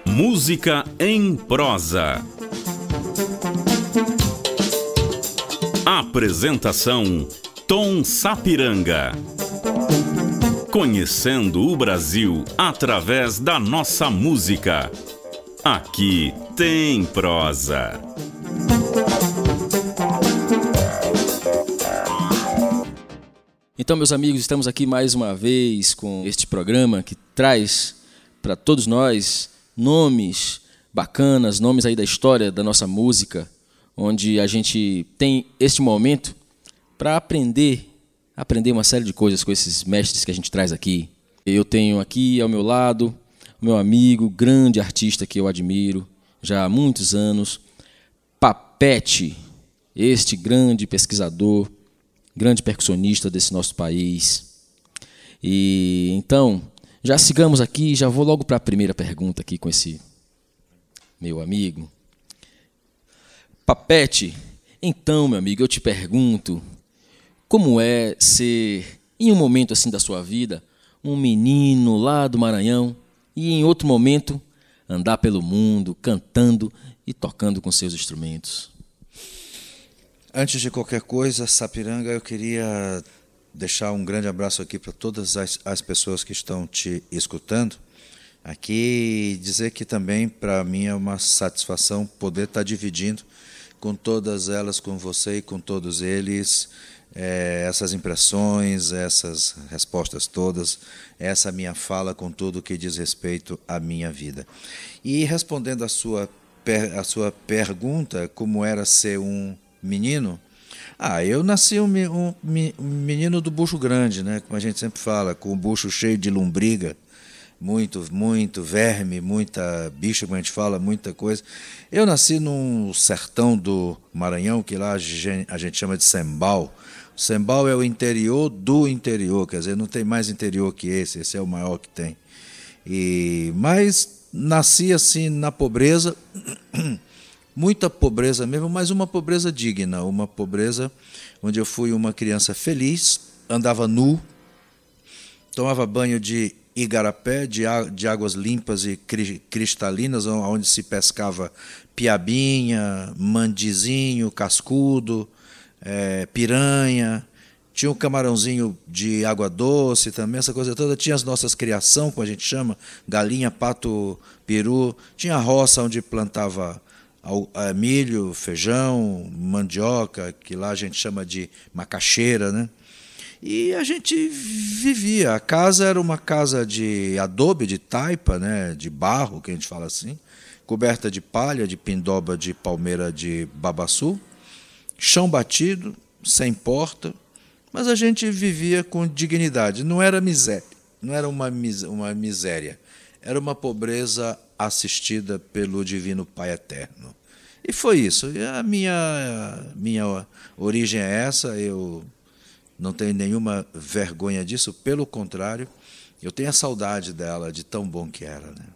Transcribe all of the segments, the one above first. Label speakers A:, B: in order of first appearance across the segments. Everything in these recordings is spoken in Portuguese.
A: Música em prosa. Apresentação: Tom Sapiranga. Conhecendo o Brasil através da nossa música. Aqui tem prosa.
B: Então, meus amigos, estamos aqui mais uma vez com este programa que traz para todos nós nomes bacanas, nomes aí da história da nossa música, onde a gente tem este momento para aprender uma série de coisas com esses mestres que a gente traz aqui. Eu tenho aqui ao meu lado o meu amigo, grande artista que eu admiro já há muitos anos, Papete, este grande pesquisador, grande percussionista desse nosso país. E então, já sigamos aqui, já vou logo para a primeira pergunta aqui com esse meu amigo. Papete, então, meu amigo, eu te pergunto, como é ser, em um momento assim da sua vida, um menino lá do Maranhão e em outro momento andar pelo mundo cantando e tocando com seus instrumentos?
C: Antes de qualquer coisa, Sapiranga, eu queria deixar um grande abraço aqui para todas as pessoas que estão te escutando aqui e dizer que também para mim é uma satisfação poder estar dividindo com todas elas, com você e com todos eles, essas impressões, essas respostas todas, essa minha fala com tudo que diz respeito à minha vida. E respondendo a sua pergunta, como era ser um menino, eu nasci um menino do bucho grande, né? Como a gente sempre fala, com o bucho cheio de lombriga, muito verme, muita bicha, como a gente fala, muita coisa. Eu nasci num sertão do Maranhão, que lá a gente chama de Sembal. O Sembal é o interior do interior, quer dizer, não tem mais interior que esse é o maior que tem. Mas nasci assim na pobreza, muita pobreza mesmo, mas uma pobreza digna, uma pobreza onde eu fui uma criança feliz, andava nu, tomava banho de igarapé, de águas limpas e cristalinas, onde se pescava piabinha, mandizinho, cascudo, piranha, tinha um camarãozinho de água doce também, essa coisa toda. Tinha as nossas criação, como a gente chama, galinha, pato, peru, tinha a roça onde plantava milho, feijão, mandioca, que lá a gente chama de macaxeira, né? E a gente vivia. A casa era uma casa de adobe, de taipa, né? De barro, que a gente fala assim, coberta de palha, de pindoba, de palmeira de babaçu, chão batido, sem porta, mas a gente vivia com dignidade. Não era miséria, não era uma miséria, era uma pobreza assistida pelo Divino Pai Eterno. E foi isso. E a minha origem é essa, eu não tenho nenhuma vergonha disso, pelo contrário, eu tenho a saudade dela, de tão bom que era, né?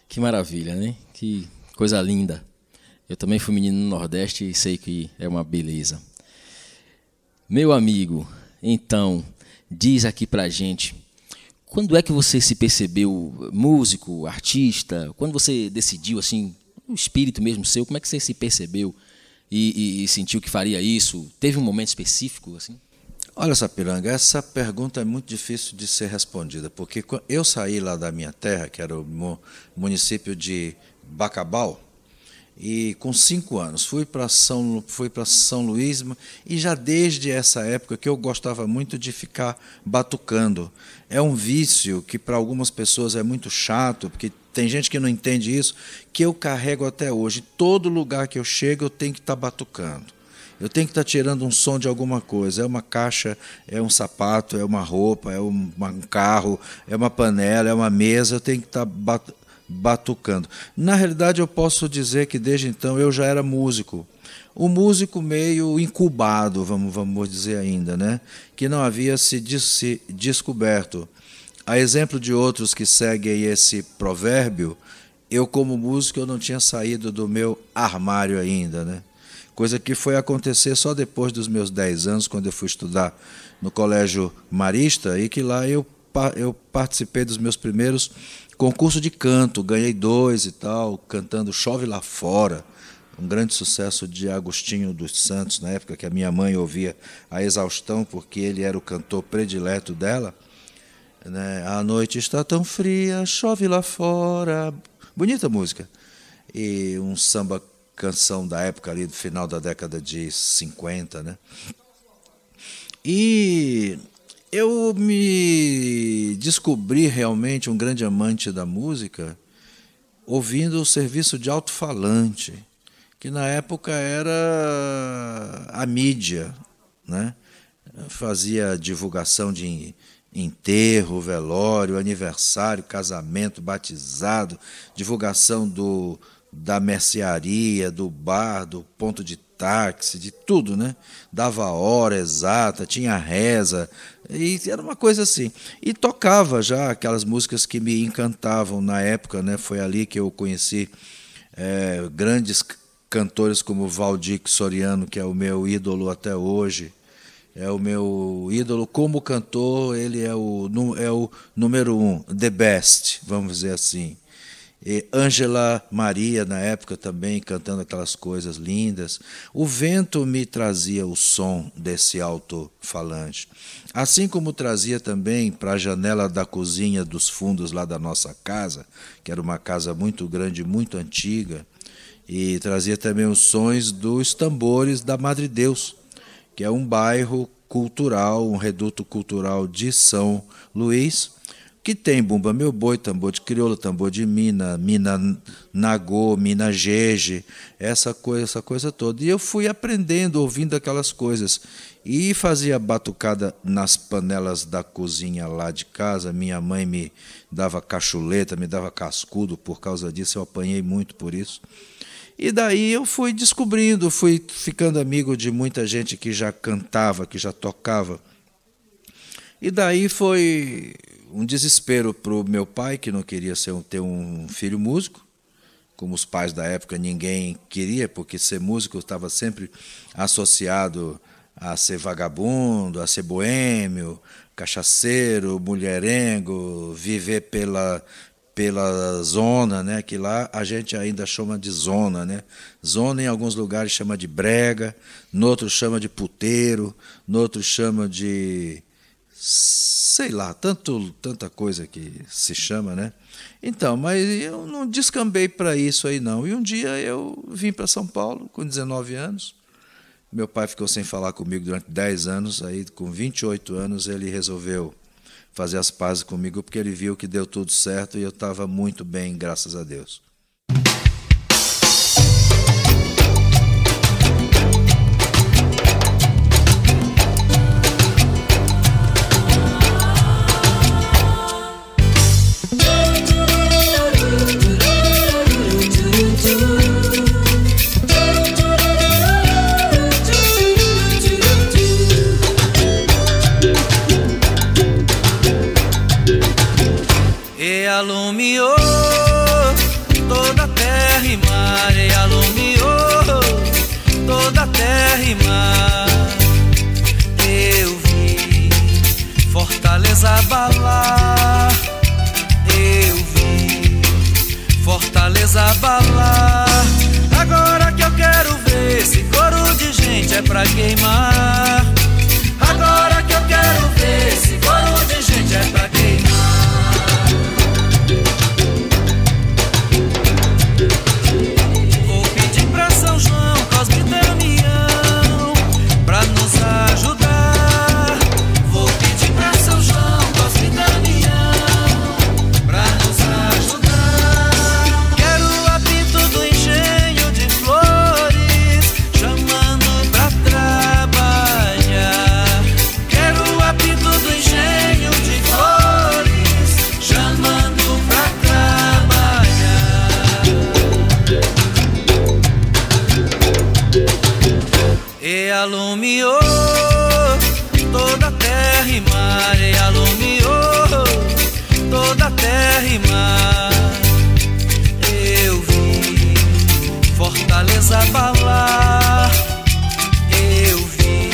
B: Que maravilha, né? Que coisa linda. Eu também fui menino no Nordeste e sei que é uma beleza. Meu amigo, então, diz aqui pra gente, quando é que você se percebeu músico, artista? Quando você decidiu, assim, o espírito mesmo seu, como é que você se percebeu e sentiu que faria isso? Teve um momento específico, assim?
C: Olha, Sapiranga, essa pergunta é muito difícil de ser respondida, porque eu saí lá da minha terra, que era o município de Bacabal, e com 5 anos fui para São Luís, e já desde essa época que eu gostava muito de ficar batucando. É um vício que para algumas pessoas é muito chato, porque tem gente que não entende isso, que eu carrego até hoje. Todo lugar que eu chego eu tenho que estar batucando. Eu tenho que estar tirando um som de alguma coisa. É uma caixa, é um sapato, é uma roupa, é um carro, é uma panela, é uma mesa, eu tenho que estar batucando. Na realidade, eu posso dizer que desde então eu já era músico. Um músico meio incubado, vamos dizer ainda, né? Que não havia se descoberto. A exemplo de outros que seguem esse provérbio, eu como músico eu não tinha saído do meu armário ainda, né? coisa que foi acontecer só depois dos meus 10 anos, quando eu fui estudar no Colégio Marista, e que lá eu participei dos meus primeiros concursos de canto, ganhei 2 e tal, cantando Chove Lá Fora, um grande sucesso de Agostinho dos Santos, na época que a minha mãe ouvia a exaustão, porque ele era o cantor predileto dela, né? A noite está tão fria, chove lá fora, bonita música, e um samba canção da época ali, do final da década de 50, né? E eu me descobri realmente um grande amante da música ouvindo o serviço de alto-falante, que na época era a mídia, né? Fazia divulgação de enterro, velório, aniversário, casamento, batizado, divulgação da mercearia, do bar, do ponto de táxi, de tudo, né? Dava a hora exata, tinha reza, e era uma coisa assim. E tocava já aquelas músicas que me encantavam na época, né? Foi ali que eu conheci grandes cantores como Valdir Soriano, que é o meu ídolo até hoje. É o meu ídolo como cantor, ele é o número 1, the best, vamos dizer assim. E Ângela Maria, na época também, cantando aquelas coisas lindas. O vento me trazia o som desse alto-falante. Assim como trazia também para a janela da cozinha dos fundos lá da nossa casa, que era uma casa muito grande, muito antiga, e trazia também os sons dos tambores da Madre Deus, que é um bairro cultural, um reduto cultural de São Luís, que tem bumba meu boi, tambor de crioula, tambor de mina, mina nagô, mina jeje, essa coisa toda. E eu fui aprendendo, ouvindo aquelas coisas. E fazia batucada nas panelas da cozinha lá de casa. Minha mãe me dava cachuleta, me dava cascudo por causa disso, eu apanhei muito por isso. E daí eu fui descobrindo, fui ficando amigo de muita gente que já cantava, que já tocava. E daí foi um desespero para o meu pai, que não queria ter um filho músico. Como os pais da época, ninguém queria, porque ser músico estava sempre associado a ser vagabundo, a ser boêmio, cachaceiro, mulherengo, viver pela zona, né? Que lá a gente ainda chama de zona, né? Zona em alguns lugares chama de brega, no outro chama de puteiro, no outro chama de, sei lá, tanta coisa que se chama, né? Então, mas eu não descambei para isso aí não. E um dia eu vim para São Paulo com 19 anos. Meu pai ficou sem falar comigo durante 10 anos, aí com 28 anos ele resolveu fazer as pazes comigo, porque ele viu que deu tudo certo e eu estava muito bem, graças a Deus.
D: Alumiou toda a terra e mar, e alumiou toda a terra e mar. Eu vi Fortaleza abalar, eu vi Fortaleza abalar. Agora que eu quero ver esse coro de gente é pra queimar. Agora que eu quero ver esse coro de gente é pra queimar. Cosme Damião pra nos ajudar. Vou pedir pra São João, Cosme Damião pra nos ajudar. Quero o apito do engenho de flores chamando pra trabalhar. Quero o apito do engenho de flores chamando pra trabalhar. E alumiou toda a terra e mar, e alumiou toda a terra e mar. Eu vi Fortaleza Fortaleza abalar. Eu vi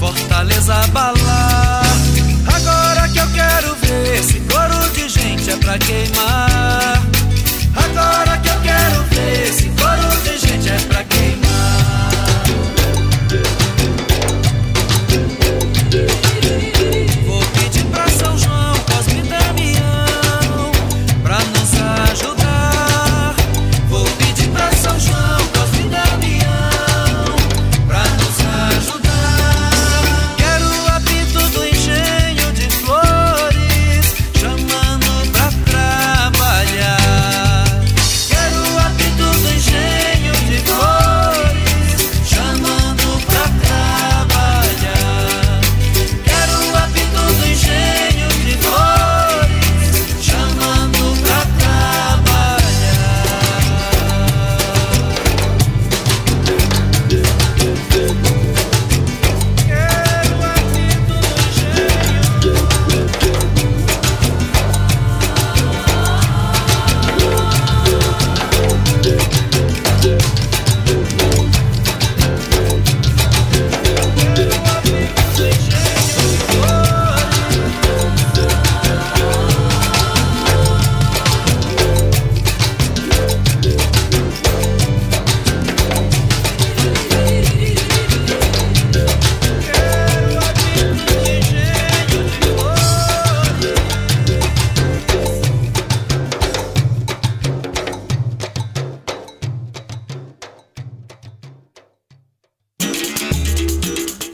D: Fortaleza abalar. Agora que eu quero ver esse coro de gente é pra queimar. Agora que eu quero ver esse coro de gente é pra queimar. Vou pedir pra São João, Cosme e Damião pra nos ajudar. Vou pedir pra São João, Cosme e Damião pra nos ajudar. Quero o apito do engenho de flores chamando pra trabalhar. Quero o apito do engenho de flores chamando pra trabalhar. Quero o apito do engenho de flores chamando pra trabalhar. Quero o apito do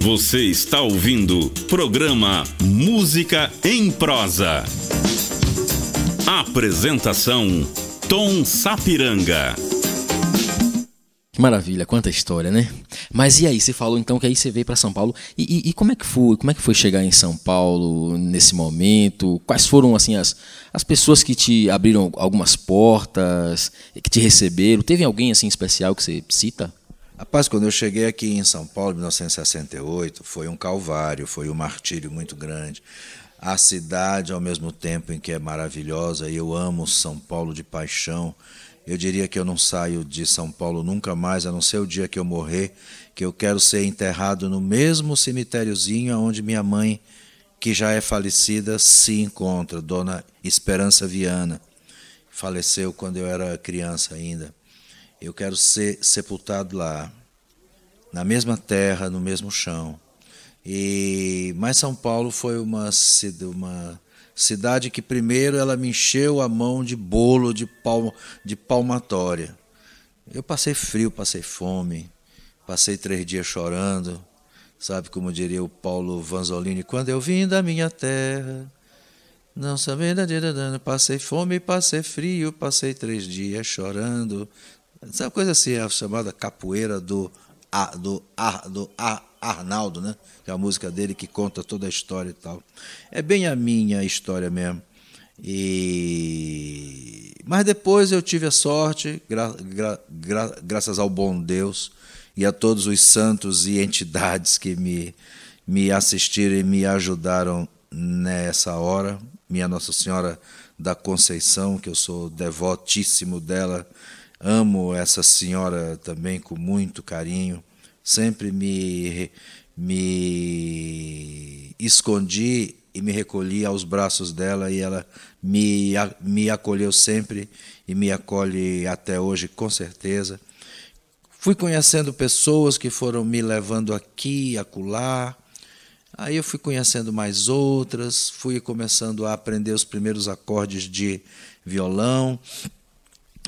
A: Você está ouvindo programa Música em Prosa. Apresentação Tom Sapiranga.
B: Que maravilha, quanta história, né? Mas e aí, você falou então que aí você veio para São Paulo. E como é que foi? Como é que foi chegar em São Paulo nesse momento? Quais foram assim as pessoas que te abriram algumas portas, que te receberam? Teve alguém assim especial que você cita?
C: Rapaz, quando eu cheguei aqui em São Paulo, em 1968, foi um calvário, foi um martírio muito grande. A cidade, ao mesmo tempo em que é maravilhosa, e eu amo São Paulo de paixão, eu diria que eu não saio de São Paulo nunca mais, a não ser o dia que eu morrer, que eu quero ser enterrado no mesmo cemitériozinho onde minha mãe, que já é falecida, se encontra, Dona Esperança Viana. Faleceu quando eu era criança ainda. Eu quero ser sepultado lá, na mesma terra, no mesmo chão. Mas São Paulo foi uma cidade que primeiro ela me encheu a mão de bolo de palmatória. Eu passei frio, passei fome, passei 3 dias chorando, sabe como diria o Paulo Vanzolini, quando eu vim da minha terra, não sabendo, passei fome, passei frio, passei 3 dias chorando. Sabe coisa assim, a chamada capoeira do Arnaldo, né? Que é a música dele que conta toda a história e tal. É bem a minha história mesmo. Mas depois eu tive a sorte, graças ao bom Deus e a todos os santos e entidades que me assistiram e me ajudaram nessa hora. Minha Nossa Senhora da Conceição, que eu sou devotíssimo dela, amo essa senhora também com muito carinho. Sempre me escondi e me recolhi aos braços dela e ela me acolheu sempre e me acolhe até hoje, com certeza. Fui conhecendo pessoas que foram me levando aqui e acolá. Aí eu fui conhecendo mais outras, fui começando a aprender os primeiros acordes de violão.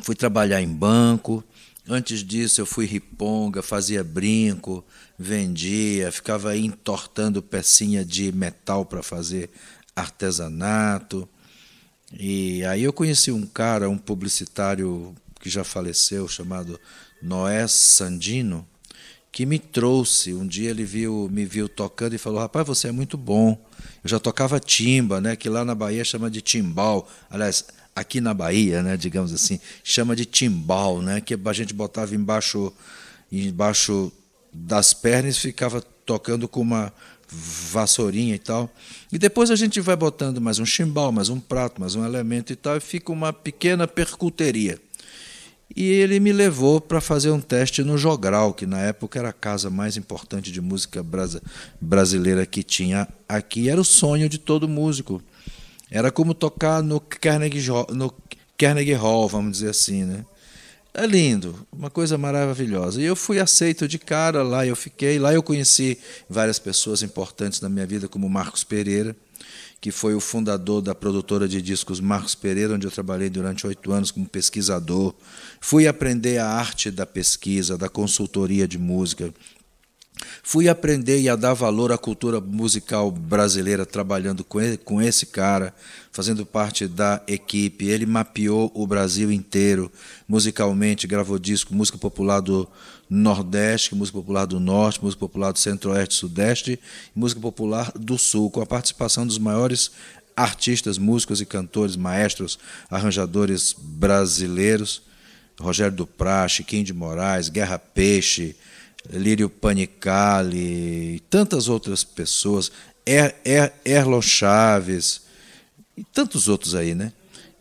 C: Fui trabalhar em banco, antes disso eu fui riponga, fazia brinco, vendia, ficava entortando pecinha de metal para fazer artesanato. E aí eu conheci um cara, um publicitário que já faleceu, chamado Noé Sandino, que me trouxe. Um dia ele me viu tocando e falou, rapaz, você é muito bom. Eu já tocava timba, né, que lá na Bahia chama de timbal, aliás, aqui na Bahia, né, digamos assim, chama de timbal, né, que a gente botava embaixo das pernas e ficava tocando com uma vassourinha e tal. E depois a gente vai botando mais um chimbal, mais um prato, mais um elemento e tal, e fica uma pequena percuteria. e ele me levou para fazer um teste no Jogral, que na época era a casa mais importante de música brasileira que tinha aqui. Era o sonho de todo músico. Era como tocar no Carnegie Hall, vamos dizer assim, né? É lindo, uma coisa maravilhosa. E eu fui aceito de cara, lá eu fiquei. Lá eu conheci várias pessoas importantes na minha vida, como Marcos Pereira, que foi o fundador da produtora de discos Marcos Pereira, onde eu trabalhei durante 8 anos como pesquisador. Fui aprender a arte da pesquisa, da consultoria de música. Fui aprender e a dar valor à cultura musical brasileira trabalhando com esse cara, fazendo parte da equipe. Ele mapeou o Brasil inteiro musicalmente, gravou disco, música popular do Nordeste, música popular do Norte, música popular do Centro-Oeste e Sudeste, e música popular do Sul, com a participação dos maiores artistas, músicos e cantores, maestros, arranjadores brasileiros, Rogério Duprat, Chiquinho de Moraes, Guerra Peixe, Lírio Panicali, e tantas outras pessoas, Erlon Chaves, e tantos outros aí, né?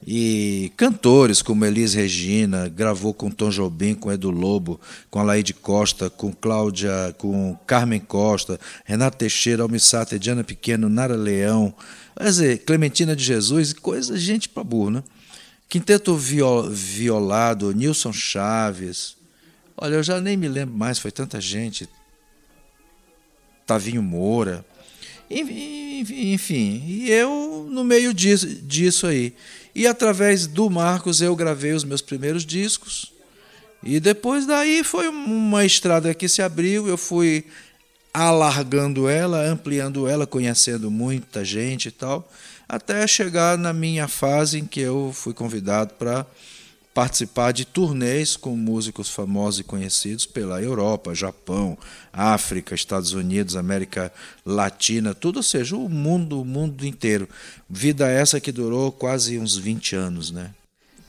C: E cantores como Elis Regina, gravou com Tom Jobim, com Edu Lobo, com Alaide Costa, com Cláudia, com Carmen Costa, Renato Teixeira, Almir Sater, Diana Pequeno, Nara Leão, quer dizer, Clementina de Jesus, coisa, gente pra burro, né? Quinteto Violado, Nilson Chaves. Olha, eu já nem me lembro mais, foi tanta gente. Tavinho Moura. Enfim, e eu no meio disso aí. E através do Marcos eu gravei os meus primeiros discos. E depois daí foi uma estrada que se abriu, eu fui alargando ela, ampliando ela, conhecendo muita gente e tal, até chegar na minha fase em que eu fui convidado para participar de turnês com músicos famosos e conhecidos pela Europa, Japão, África, Estados Unidos, América Latina, tudo, ou seja, o mundo inteiro. Vida essa que durou quase uns 20 anos, né?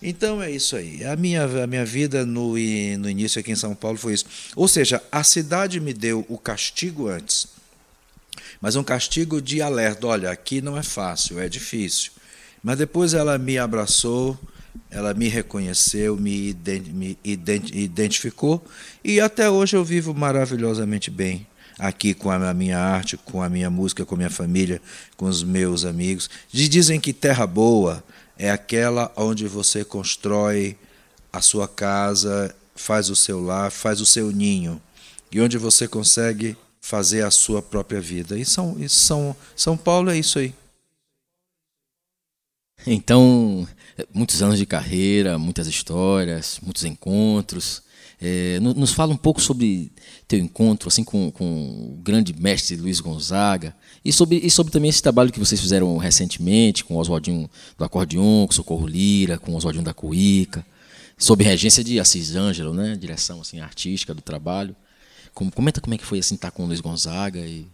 C: Então é isso aí. A minha vida no início aqui em São Paulo foi isso. Ou seja, a cidade me deu o castigo antes, mas um castigo de alerta. Olha, aqui não é fácil, é difícil. Mas depois ela me abraçou, ela me reconheceu, me identificou, e até hoje eu vivo maravilhosamente bem aqui com a minha arte, com a minha música, com a minha família, com os meus amigos. Dizem que terra boa é aquela onde você constrói a sua casa, faz o seu lar, faz o seu ninho, e onde você consegue fazer a sua própria vida. E São Paulo é isso aí.
B: Então, muitos anos de carreira, muitas histórias, muitos encontros. Nos fala um pouco sobre teu encontro assim com o grande mestre Luiz Gonzaga e sobre também esse trabalho que vocês fizeram recentemente com o Oswaldinho do acordeon, com Socorro Lira, com o Oswaldinho da cuíca, sob regência de Assis Ângelo, né? Direção assim artística do trabalho. Comenta como é que foi assim estar com o Luiz Gonzaga e...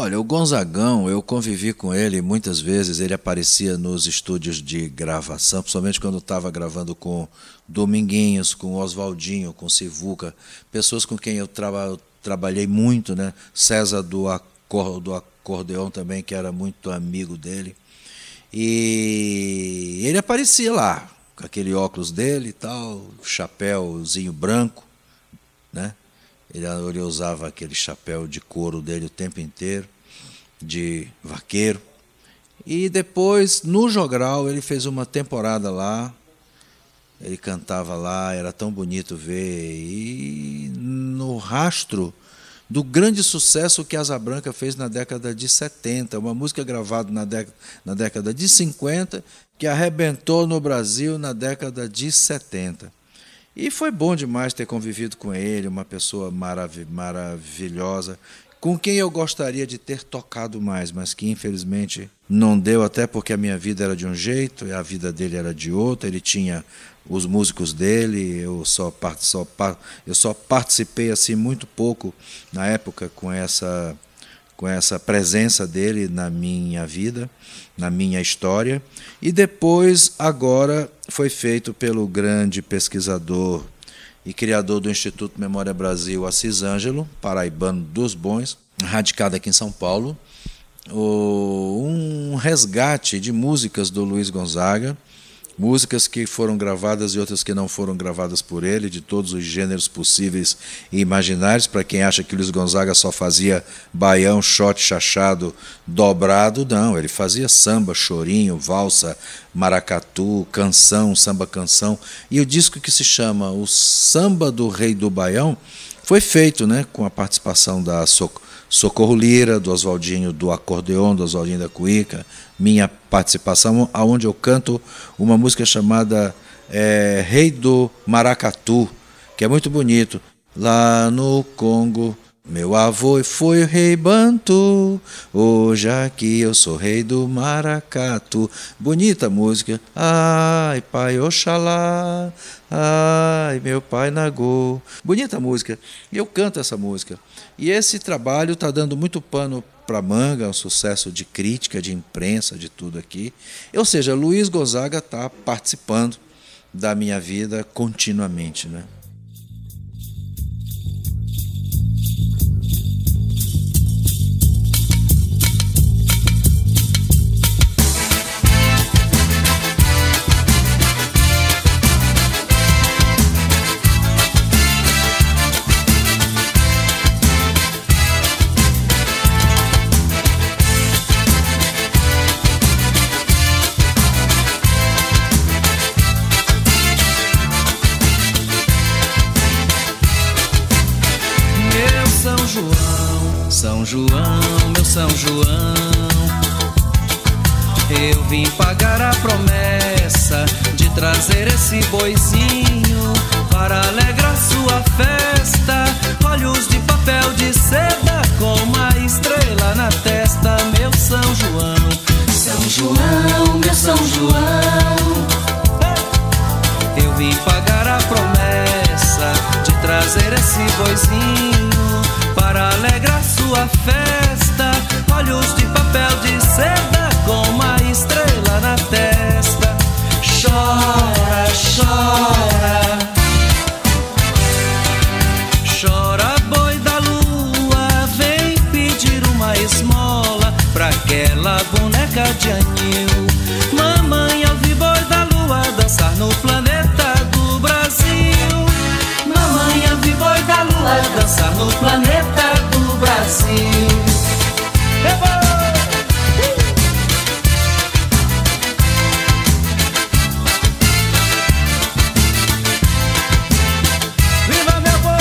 C: Olha, o Gonzagão, eu convivi com ele muitas vezes, ele aparecia nos estúdios de gravação, principalmente quando estava gravando com Dominguinhos, com Oswaldinho, com Sivuca, pessoas com quem eu trabalhei muito, né? César do acordeon também, que era muito amigo dele. E ele aparecia lá, com aquele óculos dele e tal, chapéuzinho branco, né? Ele usava aquele chapéu de couro dele o tempo inteiro, de vaqueiro. E depois, no Jogral, ele fez uma temporada lá, ele cantava lá, era tão bonito ver. E no rastro do grande sucesso que Asa Branca fez na década de 70, uma música gravada na década de 50, que arrebentou no Brasil na década de 70. E foi bom demais ter convivido com ele, uma pessoa maravilhosa, com quem eu gostaria de ter tocado mais, mas que infelizmente não deu, até porque a minha vida era de um jeito e a vida dele era de outro. Ele tinha os músicos dele, eu só participei assim muito pouco na época com essa presença dele na minha vida, na minha história. E depois, agora, foi feito pelo grande pesquisador e criador do Instituto Memória Brasil, Assis Ângelo, paraibano dos bons, radicado aqui em São Paulo, um resgate de músicas do Luiz Gonzaga, músicas que foram gravadas e outras que não foram gravadas por ele, de todos os gêneros possíveis e imaginários. Para quem acha que Luiz Gonzaga só fazia baião, shot, chachado, dobrado, não, ele fazia samba, chorinho, valsa, maracatu, canção, samba-canção. E o disco que se chama O Samba do Rei do Baião foi feito, né, com a participação da Socorro Lira, do Oswaldinho do acordeon, do Oswaldinho da cuíca, minha participação, onde eu canto uma música chamada Rei do Maracatu, que é muito bonito. Lá no Congo, meu avô foi o rei Bantu, hoje aqui eu sou rei do maracatu. Bonita música. Ai, pai Oxalá, ai, meu pai Nagô. Bonita música. E eu canto essa música. E esse trabalho está dando muito pano para manga, é um sucesso de crítica, de imprensa, de tudo aqui. Ou seja, Luiz Gonzaga está participando da minha vida continuamente, né?
D: São João, meu São João, eu vim pagar a promessa de trazer esse boizinho para alegrar sua festa. Olhos de papel de seda com uma estrela na testa, meu São João. São João, meu São João, eu vim pagar a promessa de trazer esse boizinho para alegrar sua festa. Olhos de papel de seda com uma estrela na testa. Chora, chora, chora, boi da lua, vem pedir uma esmola pra aquela boneca de anil. Mamãe, eu vi boi da lua dançar no planeta do Brasil. Mamãe, eu vi boi da lua dançar no planeta do Brasil. Viva meu boi!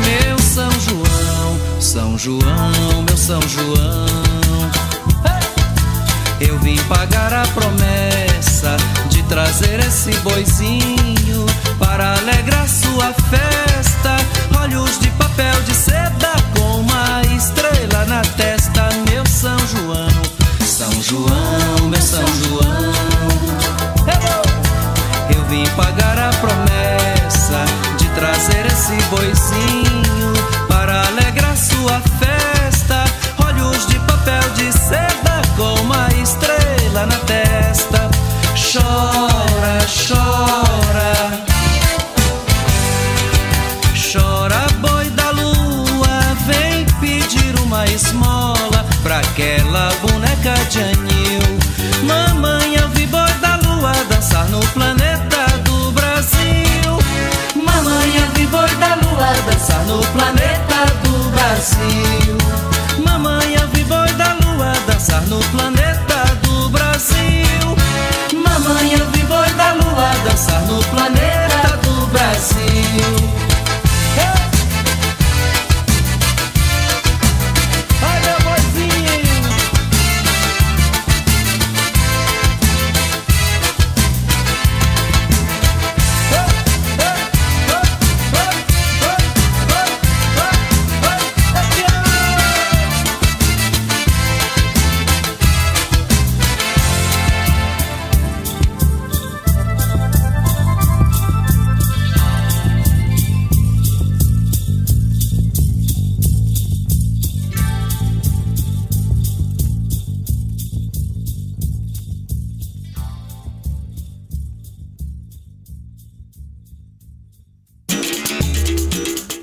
D: Meu São João, São João, meu São João, eu vim pagar a promessa de trazer esse boizinho para alegrar sua festa. Olhos de papel de seda com uma estrela na testa, meu São João. São João, meu São João, eu vim pagar a promessa de trazer esse boizinho para alegrar sua festa. Olhos de papel de seda com uma estrela na testa. Chora, chora, chora, boi da lua, vem pedir uma esmola pra aquela boneca de anil. Mamãe, eu vi boi da lua dançar no planeta do Brasil. Mamãe, eu vi boi da lua dançar no planeta do Brasil. Mamãe, eu vi boi da lua dançar no planeta do Brasil. Mamãe, eu vi boi da lua dançar no planeta do Brasil. Ai, meu boizinho!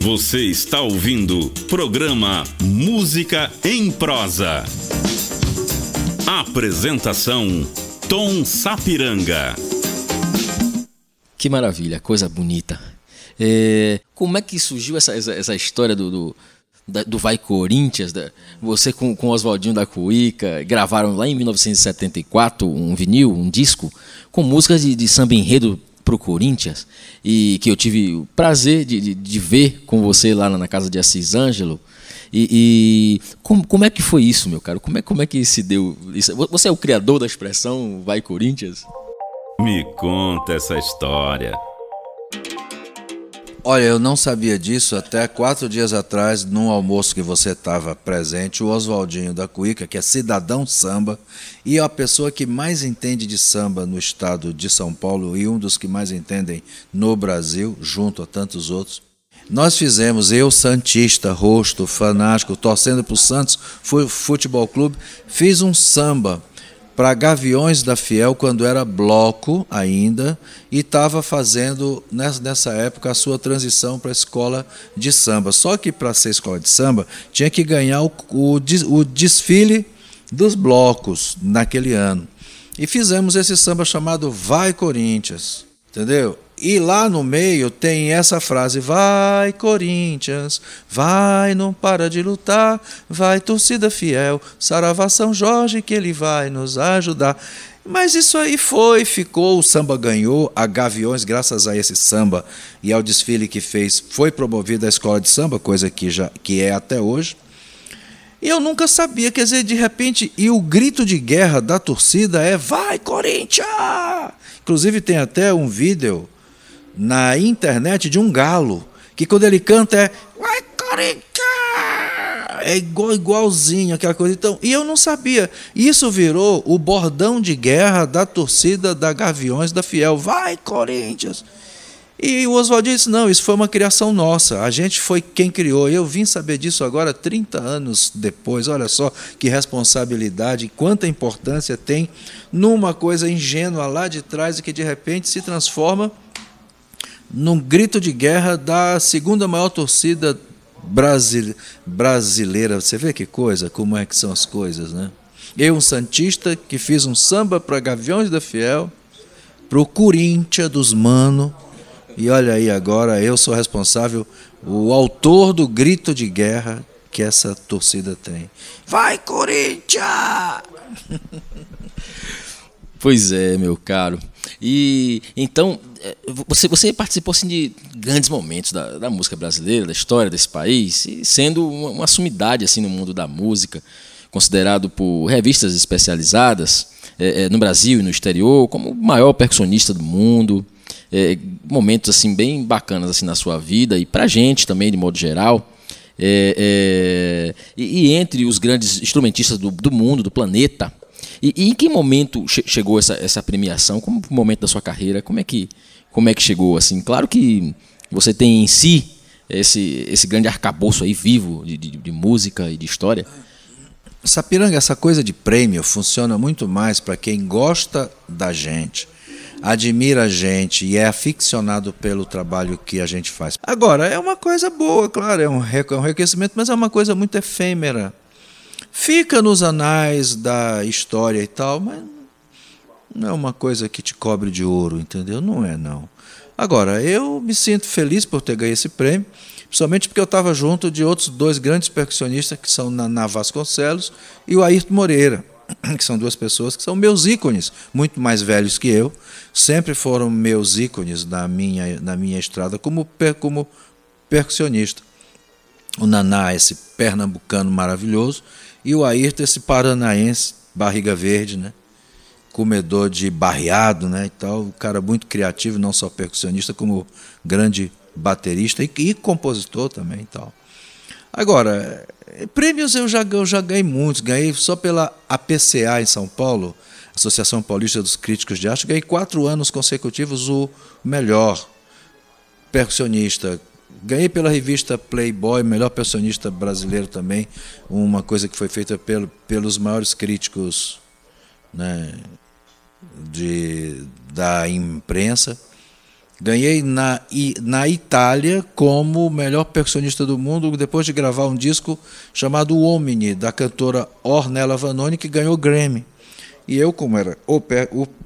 A: Você está ouvindo programa Música em Prosa. Apresentação Tom Sapiranga.
B: Que maravilha, coisa bonita. Como é que surgiu essa história do Vai Corinthians? Você com o Oswaldinho da Cuíca gravaram lá em 1974 um vinil, um disco, com músicas de samba enredo pro Corinthians, e que eu tive o prazer de ver com você lá na casa de Assis Ângelo. E como é que foi isso, meu caro? Como é que se deu isso? Você é o criador da expressão Vai Corinthians?
A: Me conta essa história.
C: Olha, eu não sabia disso até 4 dias atrás, num almoço que você estava presente, o Oswaldinho da Cuíca, que é cidadão samba, e a pessoa que mais entende de samba no estado de São Paulo e um dos que mais entendem no Brasil, junto a tantos outros. Nós fizemos, eu, santista, rosto, fanático, torcendo para o Santos Futebol Clube, fiz um samba para Gaviões da Fiel, quando era bloco ainda, e estava fazendo, nessa época, a sua transição para a escola de samba. Só que para ser escola de samba, tinha que ganhar o desfile dos blocos naquele ano. E fizemos esse samba chamado Vai Corinthians, entendeu? E lá no meio tem essa frase: vai Corinthians, vai, não para de lutar, vai torcida fiel, saravá São Jorge que ele vai nos ajudar. Mas isso aí ficou, o samba ganhou, a Gaviões, graças a esse samba e ao desfile que fez, foi promovida a escola de samba, coisa que é até hoje. E eu nunca sabia, quer dizer, de repente, e o grito de guerra da torcida é vai Corinthians! Inclusive tem até um vídeo na internet de um galo, que quando ele canta é vai Corinthians! É igualzinho aquela coisa. Então, e eu não sabia. Isso virou o bordão de guerra da torcida da Gaviões da Fiel. Vai Corinthians! E o Oswaldinho disse: não, isso foi uma criação nossa, a gente foi quem criou. Eu vim saber disso agora 30 anos depois. Olha só que responsabilidade e quanta importância tem numa coisa ingênua lá de trás e que de repente se transforma num grito de guerra da segunda maior torcida brasileira. Você vê que coisa, como é que são as coisas, né? Eu, um santista, que fiz um samba para Gaviões da Fiel, para o Corinthians dos Mano, e olha aí agora, eu sou responsável, o autor do grito de guerra que essa torcida tem. Vai Corinthians!
B: Pois é, meu caro. E então, você participou assim, de grandes momentos da música brasileira, da história desse país, e sendo uma sumidade assim, no mundo da música, considerado por revistas especializadas no Brasil e no exterior como o maior percussionista do mundo. Momentos assim, bem bacanas assim, na sua vida e pra gente também, de modo geral. E entre os grandes instrumentistas do mundo, do planeta. E em que momento chegou essa premiação? Como o momento da sua carreira? Como é que chegou? Assim, claro que você tem em si esse grande arcabouço aí vivo de música e de história.
C: Sapiranga, essa coisa de prêmio funciona muito mais para quem gosta da gente, admira a gente e é aficionado pelo trabalho que a gente faz. Agora, é uma coisa boa, claro, é um reconhecimento, mas é uma coisa muito efêmera. Fica nos anais da história e tal, mas não é uma coisa que te cobre de ouro, entendeu? Não é, não. Agora, eu me sinto feliz por ter ganho esse prêmio, principalmente porque eu estava junto de outros 2 grandes percussionistas, que são Naná Vasconcelos e o Ayrton Moreira, que são 2 pessoas que são meus ícones, muito mais velhos que eu, sempre foram meus ícones na minha estrada como percussionista. O Naná, esse pernambucano maravilhoso, e o Ayrton, esse paranaense, barriga verde, né? Comedor de barreado, né? E tal, um cara muito criativo, não só percussionista, como grande baterista e compositor também e tal. Agora, prêmios eu já ganhei muitos, ganhei só pela APCA em São Paulo, Associação Paulista dos Críticos de Arte, ganhei 4 anos consecutivos o melhor percussionista. Ganhei pela revista Playboy, melhor percussionista brasileiro também, uma coisa que foi feita pelos maiores críticos, né, da imprensa. Ganhei na Itália como o melhor percussionista do mundo, depois de gravar um disco chamado Uomini, da cantora Ornella Vanoni, que ganhou Grammy. E eu, como era o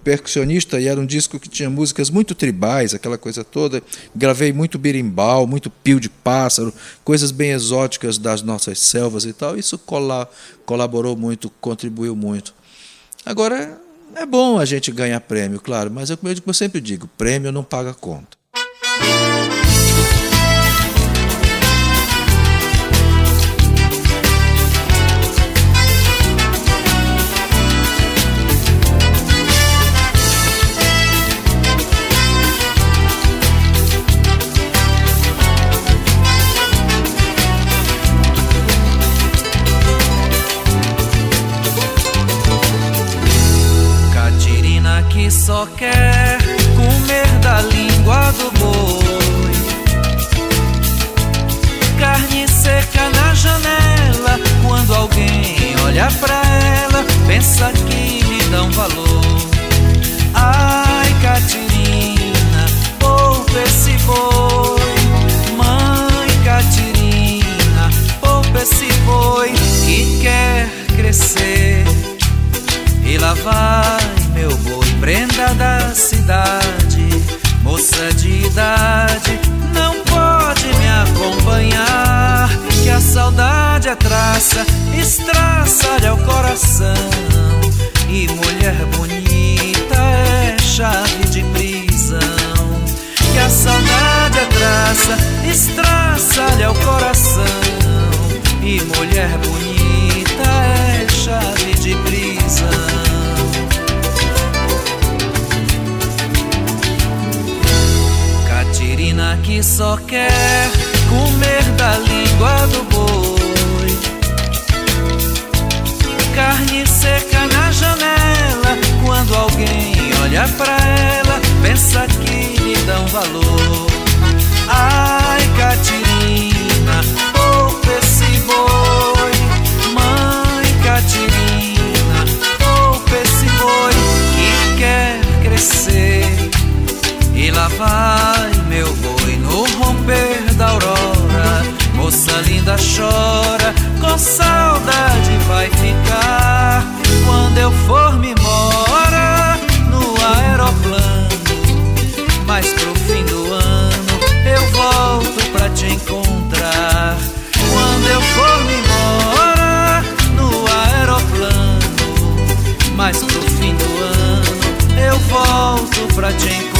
C: percussionista, e era um disco que tinha músicas muito tribais, aquela coisa toda, gravei muito berimbau, muito pio de pássaro, coisas bem exóticas das nossas selvas e tal. Isso colaborou muito, contribuiu muito. Agora, é bom a gente ganhar prêmio, claro, mas como eu sempre digo, prêmio não paga conta.
D: Que só quer comer da língua do boi, carne seca na janela. Quando alguém olha pra ela, pensa que lhe dão valor. Ai, Catirina, poupa esse boi. Mãe Catirina, poupa esse boi que quer crescer. E lá vai meu boi, prenda da cidade, moça de idade, não pode me acompanhar, que a saudade é traça, estraçalha o coração, e mulher bonita é chave de prisão. Que a saudade é traça, estraçalha o coração, e mulher bonita é chave de prisão. Catirina que só quer comer da língua do boi, carne seca na janela. Quando alguém olha pra ela, pensa que lhe dão valor. Ai, Catirina, poupa esse boi. Mãe Catirina, poupa esse boi que quer crescer. E lá vai meu boi no romper da aurora, moça linda chora, com saudade vai ficar. Quando eu for me embora no aeroplano, mas pro fim do ano eu volto pra te encontrar. Quando eu for me embora no aeroplano, mas pro fim do ano eu volto pra te encontrar.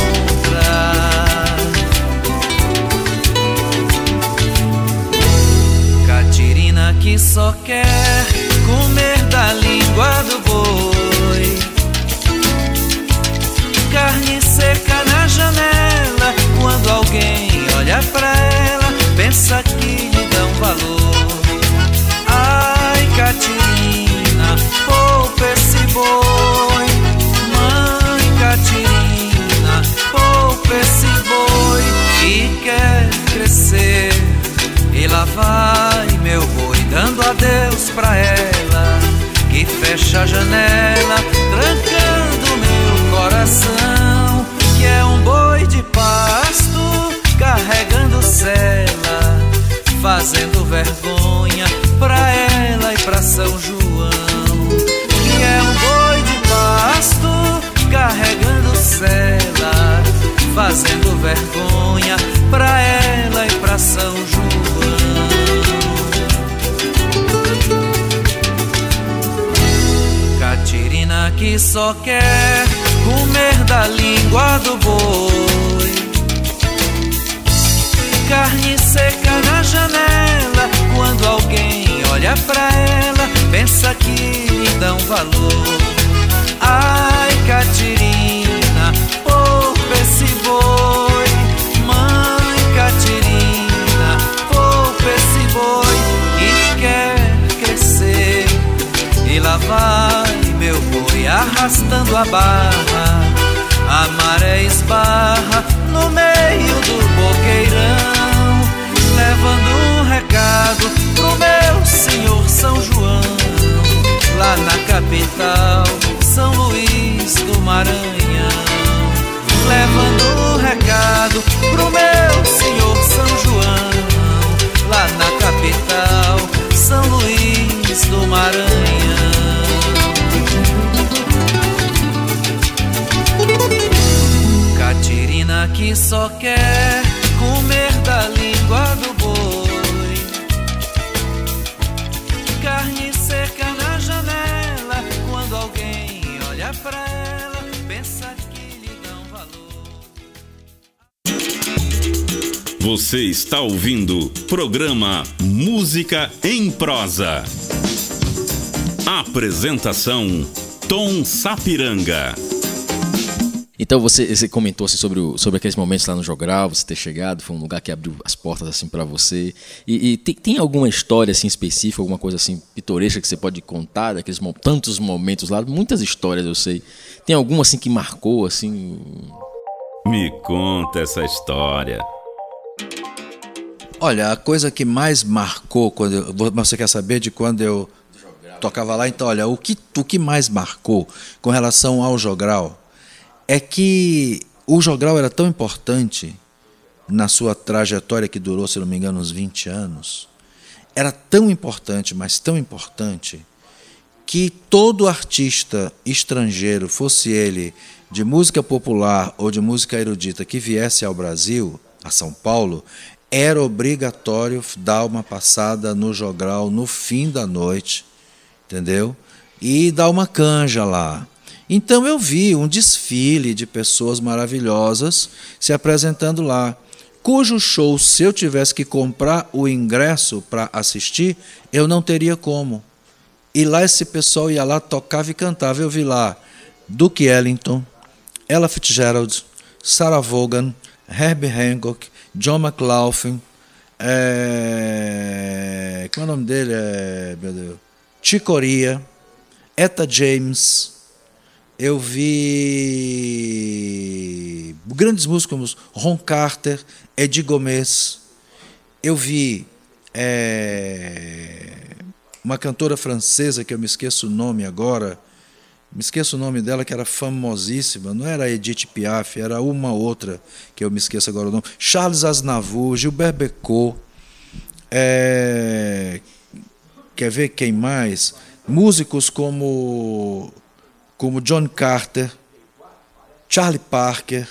D: Catirina que só quer comer da língua do boi, carne seca na janela. Quando alguém olha pra ela, pensa que lhe dão valor. Ai, Catirina, poupa esse boi. Mãe Catirina, poupa esse boi que quer crescer. E lá vai meu boi dando adeus pra ela, que fecha a janela, trancando meu coração, que é um boi de pasto, carregando sela, fazendo vergonha pra ela e pra São João. Que é um boi de pasto, carregando sela, fazendo vergonha pra ela e pra São João. Catirina que só quer comer da língua do boi, carne seca na janela. Quando alguém olha pra ela, pensa que lhe dão valor. Ai, Catirina, poupa esse boi. Mãe Catirina, poupa esse boi que quer crescer. E lá vai meu boi arrastando a barra, a maré esbarra no meio do boqueirão, levando um recado pro meu senhor São João, lá na capital, São Luís do Maranhão. Levando um recado recado pro meu senhor São João, lá na capital, São Luís do Maranhão. Catirina que só quer comer da língua do boi, carne seca na janela, quando alguém olha pra ela, pensa que lhe dão valor.
A: Você está ouvindo programa Música em Prosa. Apresentação Tom Sapiranga.
B: Então você comentou assim, sobre aqueles momentos lá no Jogral, você ter chegado, foi um lugar que abriu as portas assim para você. E tem alguma história assim específica, alguma coisa assim pitoresca que você pode contar daqueles tantos momentos lá? Muitas histórias eu sei. Tem alguma assim que marcou assim?
A: Me conta essa história.
C: Olha, a coisa que mais marcou, você quer saber de quando eu tocava lá? Então, olha, o que mais marcou com relação ao Jogral é que o Jogral era tão importante na sua trajetória, que durou, se não me engano, uns 20 anos. Era tão importante, mas tão importante, que todo artista estrangeiro, fosse ele de música popular ou de música erudita, que viesse ao Brasil, a São Paulo, era obrigatório dar uma passada no Jogral no fim da noite, entendeu? E dar uma canja lá. Então eu vi um desfile de pessoas maravilhosas se apresentando lá, cujo show, se eu tivesse que comprar o ingresso para assistir, eu não teria como. E lá esse pessoal ia lá, tocava e cantava. Eu vi lá Duke Ellington, Ella Fitzgerald, Sarah Vaughan, Herbie Hancock, John McLaughlin, como é o nome dele? Meu Deus, Chick Corea, Etta James. Eu vi grandes músicos como Ron Carter, Eddie Gomes. Eu vi uma cantora francesa que eu me esqueço o nome agora. Me esqueço o nome dela, que era famosíssima. Não era Edith Piaf, era uma outra que eu me esqueço agora o nome. Charles Aznavour, Gilbert Bécaud. Quer ver quem mais? Músicos como John Carter, Charlie Parker,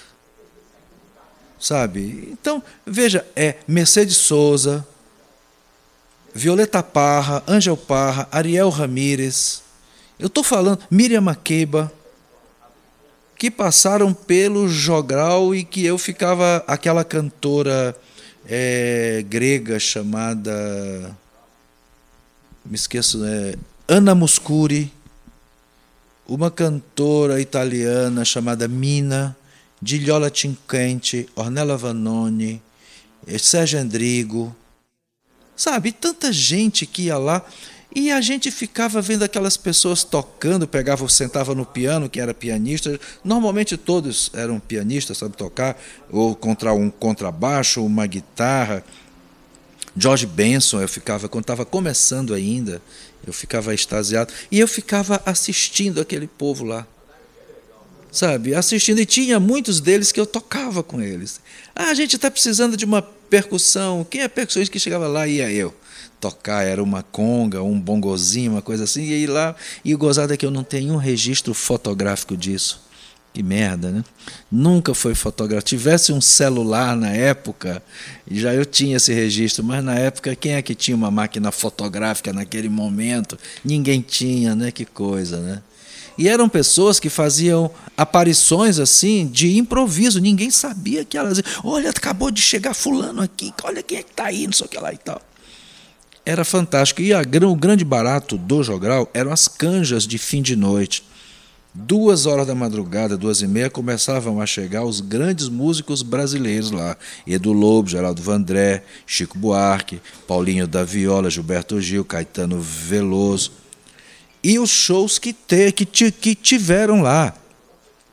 C: sabe? Então, veja, Mercedes Souza, Violeta Parra, Ângel Parra, Ariel Ramírez, eu estou falando, Miriam Makeba, que passaram pelo Jogral e que eu ficava, aquela cantora grega chamada, me esqueço, Anna Muscuri, uma cantora italiana chamada Mina, Gigliola Cinquenti, Ornella Vanoni, Sérgio Endrigo, sabe? Tanta gente que ia lá e a gente ficava vendo aquelas pessoas tocando, sentava no piano, que era pianista, normalmente todos eram pianistas, sabe tocar, ou contra um contrabaixo, uma guitarra. George Benson, eu ficava, quando estava começando ainda, eu ficava extasiado. E eu ficava assistindo aquele povo lá. Sabe? Assistindo. E tinha muitos deles que eu tocava com eles. A gente está precisando de uma percussão. Quem é percussionista que chegava lá? Ia eu tocar. Era uma conga, um bongozinho, uma coisa assim. E aí lá. E o gozado é que eu não tenho um registro fotográfico disso. Que merda, né? Nunca foi fotografado. Tivesse um celular na época, já eu tinha esse registro, mas na época, quem é que tinha uma máquina fotográfica naquele momento? Ninguém tinha, né? Que coisa, né? E eram pessoas que faziam aparições assim, de improviso. Ninguém sabia que elas... Olha, acabou de chegar fulano aqui, olha quem é que está aí, não sei o que lá e tal. Era fantástico. E o grande barato do Jogral eram as canjas de fim de noite. 2 horas da madrugada, 2h30, começavam a chegar os grandes músicos brasileiros lá. Edu Lobo, Geraldo Vandré, Chico Buarque, Paulinho da Viola, Gilberto Gil, Caetano Veloso. E os shows que tiveram lá.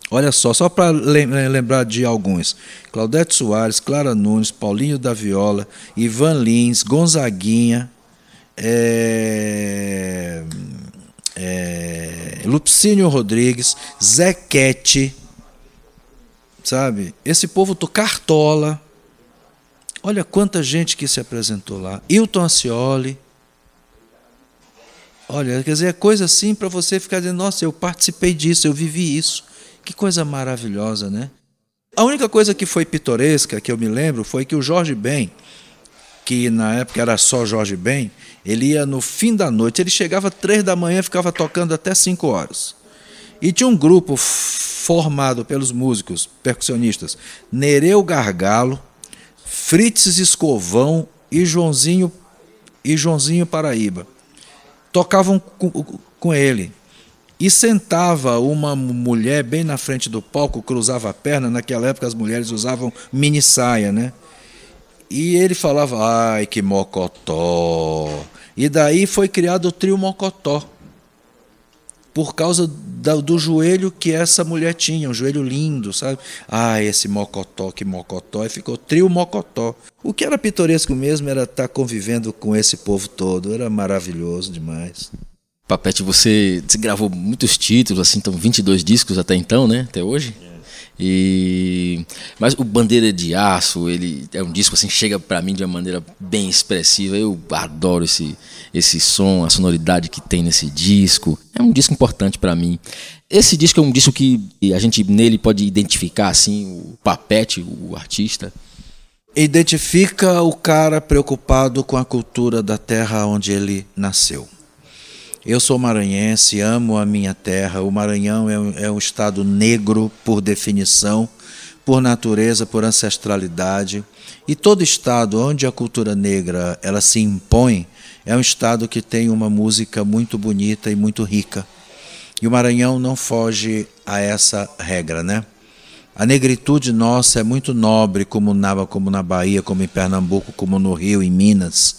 C: Olha só para lembrar de alguns. Claudete Soares, Clara Nunes, Paulinho da Viola, Ivan Lins, Gonzaguinha, Lupicínio Rodrigues, Zequete, sabe? Esse povo Cartola. Olha quanta gente que se apresentou lá. Hilton Ascioli. Olha, quer dizer, é coisa assim para você ficar dizendo, nossa, eu participei disso, eu vivi isso. Que coisa maravilhosa, né? A única coisa que foi pitoresca, que eu me lembro, foi que o Jorge Ben, que na época era só Jorge Ben, ele ia no fim da noite, ele chegava 3 da manhã e ficava tocando até 5 horas. E tinha um grupo formado pelos músicos, percussionistas, Nereu Gargalo, Fritz Escovão e Joãozinho Paraíba. Tocavam com ele. E sentava uma mulher bem na frente do palco, cruzava a perna. Naquela época as mulheres usavam mini saia, né? E ele falava, ai, que mocotó. E daí foi criado o trio Mocotó, por causa do joelho que essa mulher tinha, um joelho lindo, sabe? Ah, esse mocotó, que mocotó. E ficou trio Mocotó. O que era pitoresco mesmo era estar convivendo com esse povo todo. Era maravilhoso demais.
B: Papete, você gravou muitos títulos, assim, então 22 discos até então, né? Até hoje. Mas o Bandeira de Aço, ele é um disco assim, chega para mim de uma maneira bem expressiva. Eu adoro esse som, a sonoridade que tem nesse disco. É um disco importante para mim. Esse disco é um disco que a gente nele pode identificar assim o Papete, o artista.
C: Identifica o cara preocupado com a cultura da terra onde ele nasceu. Eu sou maranhense, amo a minha terra. O Maranhão é um estado negro por definição, por natureza, por ancestralidade. E todo estado onde a cultura negra ela se impõe é um estado que tem uma música muito bonita e muito rica. E o Maranhão não foge a essa regra, né? A negritude nossa é muito nobre, como na Bahia, como em Pernambuco, como no Rio, em Minas.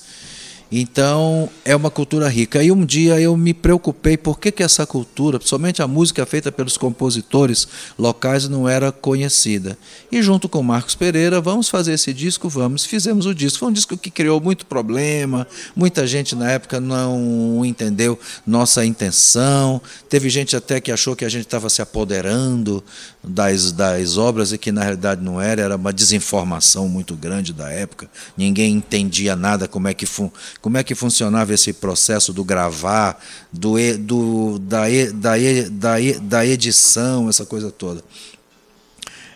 C: Então, é uma cultura rica. E um dia eu me preocupei por que essa cultura, principalmente a música feita pelos compositores locais, não era conhecida. E junto com Marcos Pereira, vamos fazer esse disco? Vamos. Fizemos o disco. Foi um disco que criou muito problema, muita gente na época não entendeu nossa intenção. Teve gente até que achou que a gente estava se apoderando das obras e que na realidade não era uma desinformação muito grande da época. Ninguém entendia nada como é que funcionava esse processo do gravar, da edição, essa coisa toda.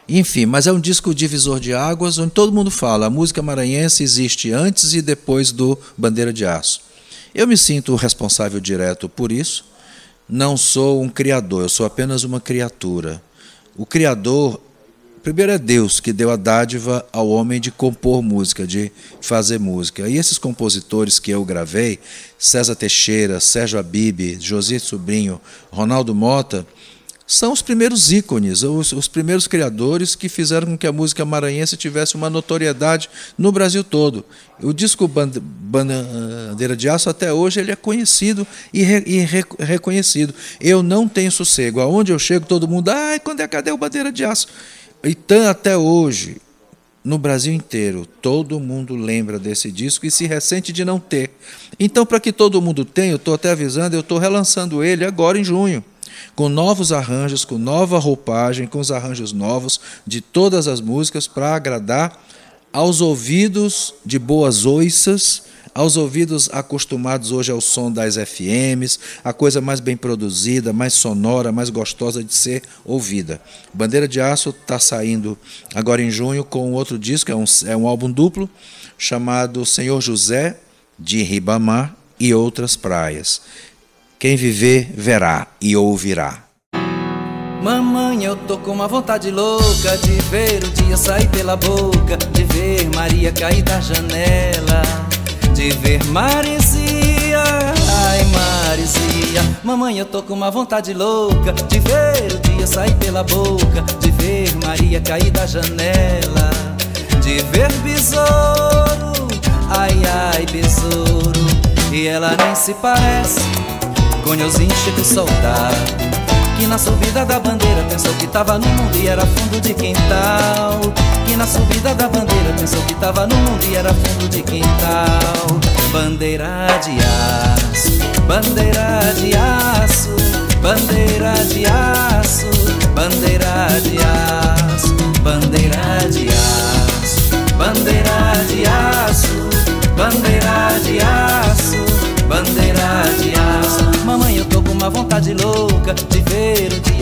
C: Enfim, mas é um disco divisor de águas, onde todo mundo fala, a música maranhense existe antes e depois do Bandeira de Aço. Eu me sinto responsável direto por isso, não sou um criador, eu sou apenas uma criatura. O criador, primeiro é Deus que deu a dádiva ao homem de compor música, de fazer música. E esses compositores que eu gravei, César Teixeira, Sérgio Abib, José Sobrinho, Ronaldo Mota, são os primeiros ícones, os primeiros criadores que fizeram com que a música maranhense tivesse uma notoriedade no Brasil todo. O disco Bandeira de Aço, até hoje, ele é conhecido e reconhecido. Eu não tenho sossego. Aonde eu chego, todo mundo, cadê o Bandeira de Aço? Então, até hoje, no Brasil inteiro, todo mundo lembra desse disco e se ressente de não ter. Então, para que todo mundo tenha, eu estou até avisando, eu estou relançando ele agora em junho, com novos arranjos, com nova roupagem, com os arranjos novos de todas as músicas, para agradar aos ouvidos de boas oiças, aos ouvidos acostumados hoje ao som das FMs, a coisa mais bem produzida, mais sonora, mais gostosa de ser ouvida. Bandeira de Aço está saindo agora em junho com outro disco, é um álbum duplo, chamado Senhor José de Ribamar e Outras Praias. Quem viver, verá e ouvirá.
D: Mamãe, eu tô com uma vontade louca de ver o dia sair pela boca, de ver Maria cair da janela, de ver Marizinha, ai Marizinha. Mamãe, eu tô com uma vontade louca de ver o dia sair pela boca, de ver Maria cair da janela, de ver besouro, ai ai besouro. E ela nem se parece com Neuzinho Chico Soldado, que na subida da bandeira pensou que tava no mundo e era fundo de quintal. Que na subida da bandeira pensou que tava no mundo e era fundo de quintal. Bandeira de aço, bandeira de aço, bandeira de aço, bandeira de aço,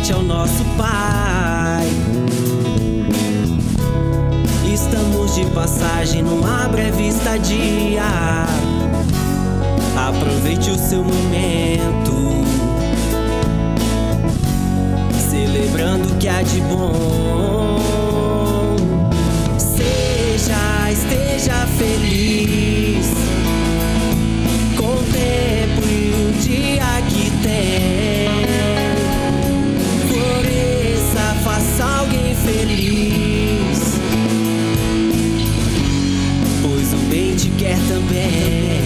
E: semelhante ao nosso Pai. Estamos de passagem numa breve estadia. Aproveite o seu momento, celebrando o que há de bom. Esteja feliz, contemple o dia que tem. Floresça, faça alguém feliz, pois o bem te quer também.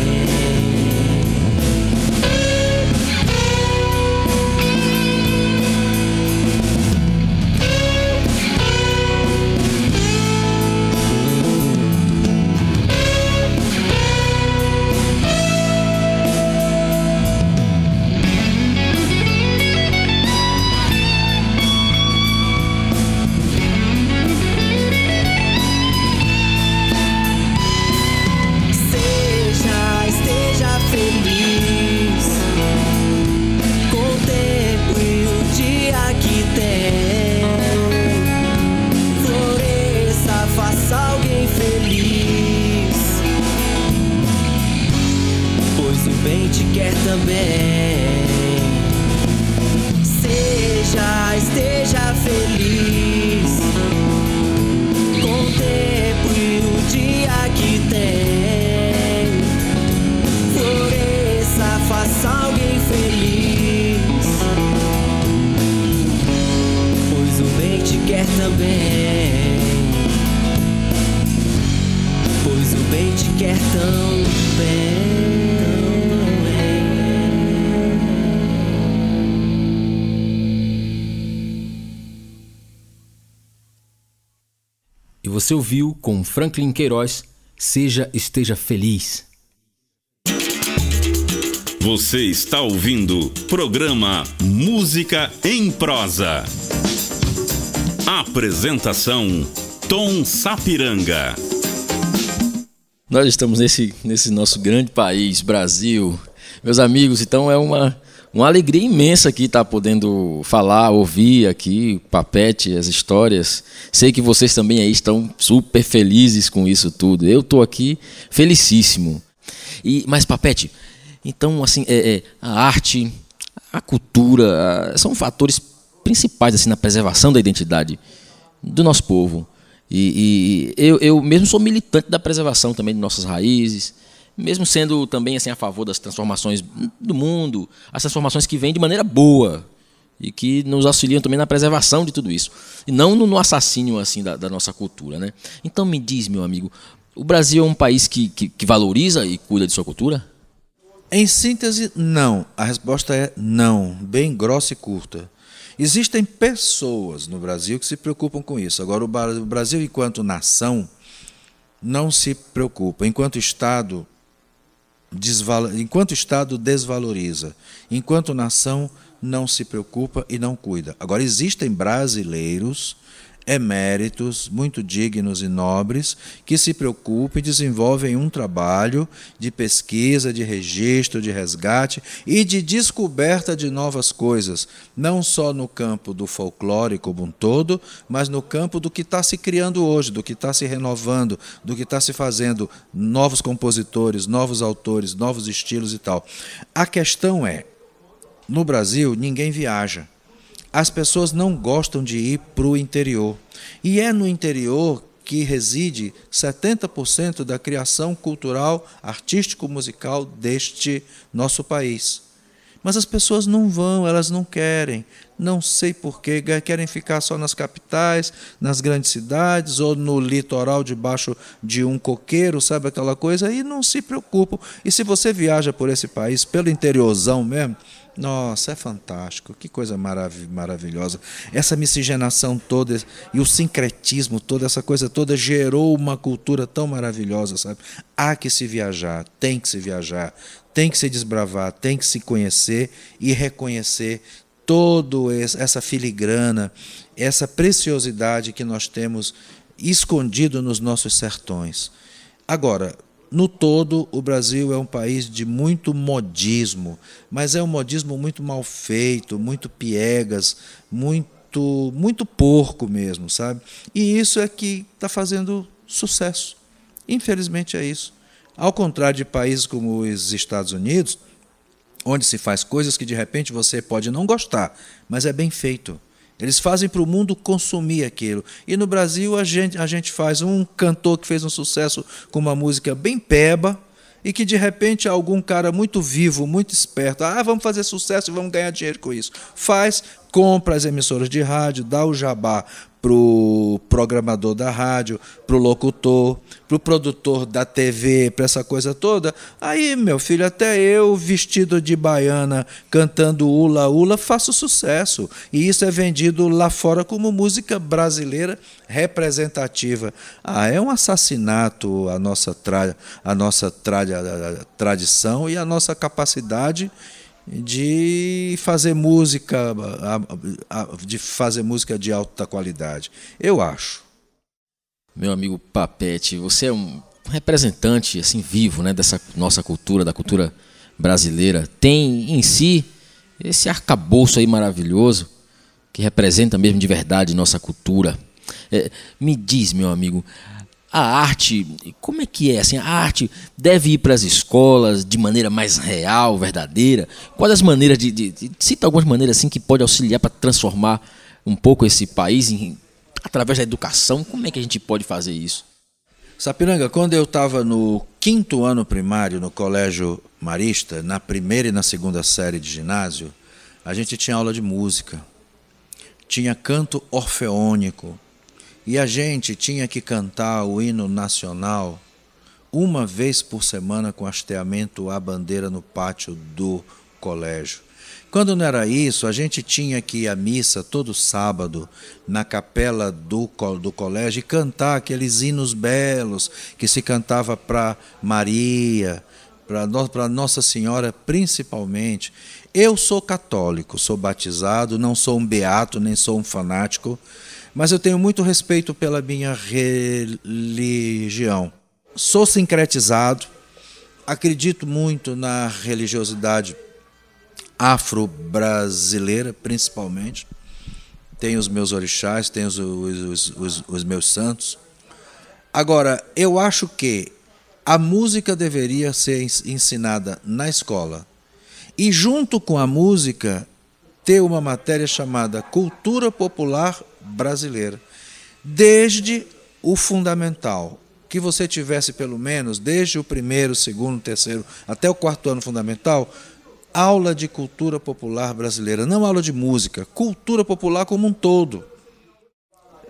E: Esteja feliz, contemple o dia que tem. Floresça, faça alguém feliz, pois o bem te quer também. Pois o bem te quer também.
B: E você ouviu com Franklin Queiroz, Esteja Feliz.
A: Você está ouvindo programa Música em Prosa. Apresentação Tom Sapiranga.
B: Nós estamos nesse nosso grande país, Brasil. Meus amigos, então é uma alegria imensa aqui estar podendo falar, ouvir aqui, Papete, as histórias. Sei que vocês também aí estão super felizes com isso tudo. Eu estou aqui felicíssimo. Mas, Papete, então, assim, a arte, a cultura, são fatores principais assim, na preservação da identidade do nosso povo. E eu mesmo sou militante da preservação também de nossas raízes, mesmo sendo também assim, a favor das transformações do mundo, as transformações que vêm de maneira boa e que nos auxiliam também na preservação de tudo isso, e não no assassínio assim, da nossa cultura, né? Então me diz, meu amigo, o Brasil é um país que valoriza e cuida de sua cultura?
C: Em síntese, não. A resposta é não, bem grossa e curta. Existem pessoas no Brasil que se preocupam com isso. Agora, o Brasil, enquanto nação, não se preocupa. Enquanto Estado desvaloriza. Enquanto nação, não se preocupa e não cuida. Agora, existem brasileiros eméritos, muito dignos e nobres, que se preocupam e desenvolvem um trabalho de pesquisa, de registro, de resgate e de descoberta de novas coisas, não só no campo do folclore como um todo, mas no campo do que está se criando hoje, do que está se renovando, do que está se fazendo, novos compositores, novos autores, novos estilos e tal. A questão é, no Brasil, ninguém viaja. As pessoas não gostam de ir para o interior. E é no interior que reside 70% da criação cultural, artístico-musical deste nosso país. Mas as pessoas não vão, elas não querem. Não sei porquê, querem ficar só nas capitais, nas grandes cidades, ou no litoral debaixo de um coqueiro, sabe aquela coisa? E não se preocupam. E se você viaja por esse país, pelo interiorzão mesmo, nossa, é fantástico, que coisa maravilhosa. Essa miscigenação toda e o sincretismo, toda essa coisa toda gerou uma cultura tão maravilhosa, sabe? Há que se viajar, tem que se viajar, tem que se desbravar, tem que se conhecer e reconhecer toda essa filigrana, essa preciosidade que nós temos escondido nos nossos sertões. Agora, no todo, o Brasil é um país de muito modismo, mas é um modismo muito mal feito, muito piegas, muito porco mesmo, sabe? E isso é que está fazendo sucesso. Infelizmente é isso. Ao contrário de países como os Estados Unidos, onde se faz coisas que de repente você pode não gostar, mas é bem feito. Eles fazem para o mundo consumir aquilo. E no Brasil a gente faz um cantor que fez um sucesso com uma música bem peba e que de repente algum cara muito vivo, muito esperto, vamos fazer sucesso e vamos ganhar dinheiro com isso. Faz, compra as emissoras de rádio, dá o jabá para o programador da rádio, para o locutor, para o produtor da TV, para essa coisa toda. Aí, meu filho, até eu, vestido de baiana, cantando ula ula, faço sucesso. E isso é vendido lá fora como música brasileira representativa. É um assassinato a nossa tradição e a nossa capacidade de fazer música de alta qualidade, eu acho.
B: Meu amigo Papete, você é um representante assim vivo, né, dessa nossa cultura, da cultura brasileira. Tem em si esse arcabouço aí maravilhoso que representa mesmo de verdade nossa cultura. Me diz, meu amigo, a arte, como é que é? Assim, a arte deve ir para as escolas de maneira mais real, verdadeira? Quais as maneiras cita algumas maneiras assim que pode auxiliar para transformar um pouco esse país através da educação? Como é que a gente pode fazer isso?
C: Sapiranga, quando eu estava no 5º ano primário no Colégio Marista, na primeira e na segunda série de ginásio, a gente tinha aula de música, tinha canto orfeônico, e a gente tinha que cantar o hino nacional uma vez por semana com hasteamento à bandeira no pátio do colégio. Quando não era isso, a gente tinha que ir à missa todo sábado na capela do colégio e cantar aqueles hinos belos que se cantava para Maria, para Nossa Senhora principalmente. Eu sou católico, sou batizado, não sou um beato, nem sou um fanático, mas eu tenho muito respeito pela minha religião. Sou sincretizado, acredito muito na religiosidade afro-brasileira, principalmente. Tenho os meus orixás, tenho os meus santos. Agora, eu acho que a música deveria ser ensinada na escola. E junto com a música, ter uma matéria chamada Cultura Popular Brasileira, desde o fundamental, que você tivesse pelo menos, desde o 1º, 2º, 3º, até o 4º ano fundamental, aula de cultura popular brasileira, não aula de música, cultura popular como um todo.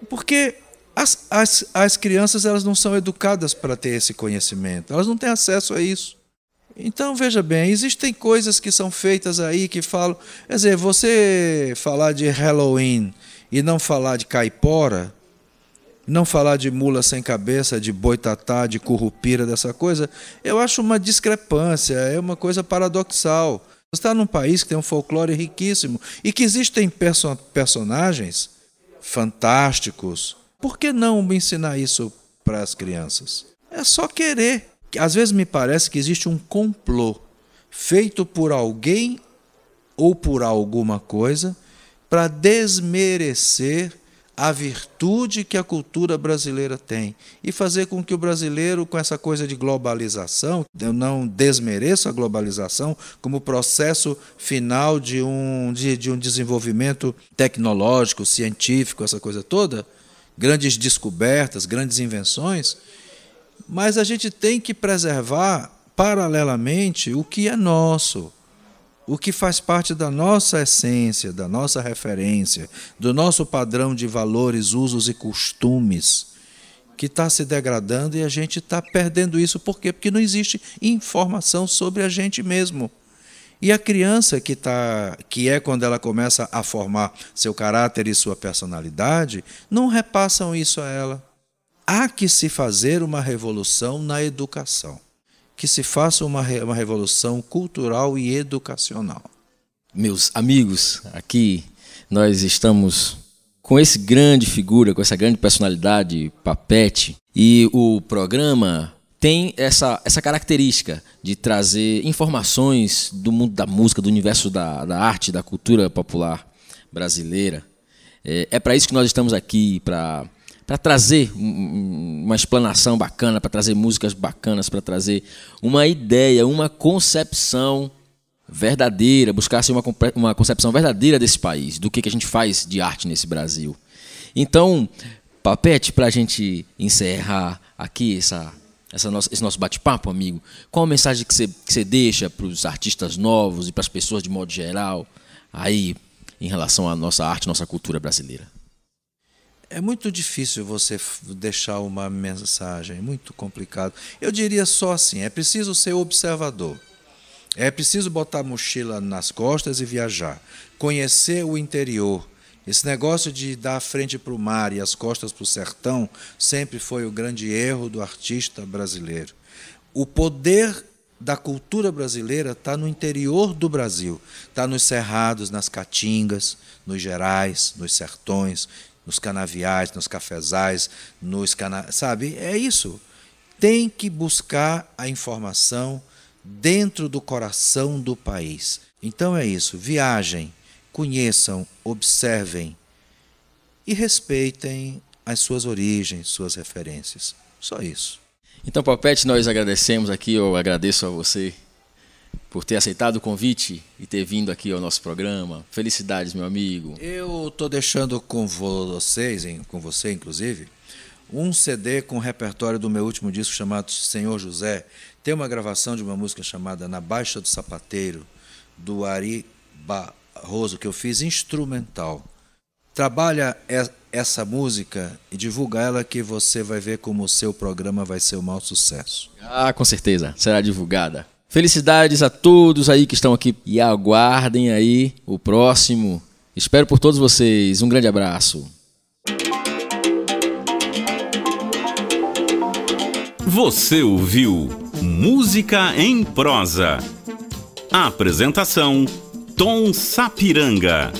C: Porque as crianças elas não são educadas para ter esse conhecimento, elas não têm acesso a isso. Então, veja bem, existem coisas que são feitas aí que falam... Quer dizer, você falar de Halloween e não falar de caipora, não falar de mula sem cabeça, de boitatá, de currupira, dessa coisa, eu acho uma discrepância, é uma coisa paradoxal. Você está num país que tem um folclore riquíssimo e que existem personagens fantásticos. Por que não ensinar isso para as crianças? É só querer. Às vezes me parece que existe um complô feito por alguém ou por alguma coisa para desmerecer a virtude que a cultura brasileira tem e fazer com que o brasileiro, com essa coisa de globalização, eu não desmereço a globalização como processo final de um desenvolvimento tecnológico, científico, essa coisa toda, grandes descobertas, grandes invenções, mas a gente tem que preservar paralelamente o que é nosso, o que faz parte da nossa essência, da nossa referência, do nosso padrão de valores, usos e costumes, que está se degradando e a gente está perdendo isso. Por quê? Porque não existe informação sobre a gente mesmo. E a criança que é quando ela começa a formar seu caráter e sua personalidade, não repassam isso a ela. Há que se fazer uma revolução na educação, que se faça uma revolução cultural e educacional.
B: Meus amigos, aqui nós estamos com esse grande figura, com essa grande personalidade, Papete, e o programa tem essa característica de trazer informações do mundo da música, do universo da arte, da cultura popular brasileira. É para isso que nós estamos aqui, para trazer uma explanação bacana, para trazer músicas bacanas, para trazer uma ideia, uma concepção verdadeira, buscar assim, uma concepção verdadeira desse país, do que a gente faz de arte nesse Brasil. Então, Papete, para a gente encerrar aqui esse nosso bate-papo, amigo, qual a mensagem que você deixa para os artistas novos e para as pessoas de modo geral aí em relação à nossa arte, nossa cultura brasileira?
C: É muito difícil você deixar uma mensagem, é muito complicado. Eu diria só assim, é preciso ser observador. É preciso botar a mochila nas costas e viajar, conhecer o interior. Esse negócio de dar a frente para o mar e as costas para o sertão sempre foi o grande erro do artista brasileiro. O poder da cultura brasileira está no interior do Brasil, está nos cerrados, nas caatingas, nos gerais, nos sertões, nos canaviais, nos cafezais, sabe? É isso. Tem que buscar a informação dentro do coração do país. Então é isso, viajem, conheçam, observem e respeitem as suas origens, suas referências. Só isso.
B: Então, Papete, nós agradecemos aqui, eu agradeço a você por ter aceitado o convite e ter vindo aqui ao nosso programa. Felicidades, meu amigo.
C: Eu estou deixando com você inclusive, um CD com o repertório do meu último disco chamado Senhor José. Tem uma gravação de uma música chamada Na Baixa do Sapateiro, do Ari Barroso, que eu fiz instrumental. Trabalha essa música e divulga ela, que você vai ver como o seu programa vai ser um maior sucesso.
B: Ah, com certeza, será divulgada. Felicidades a todos aí que estão aqui e aguardem aí o próximo. Espero por todos vocês. Um grande abraço.
A: Você ouviu Música em Prosa. Apresentação: Tom Sapiranga.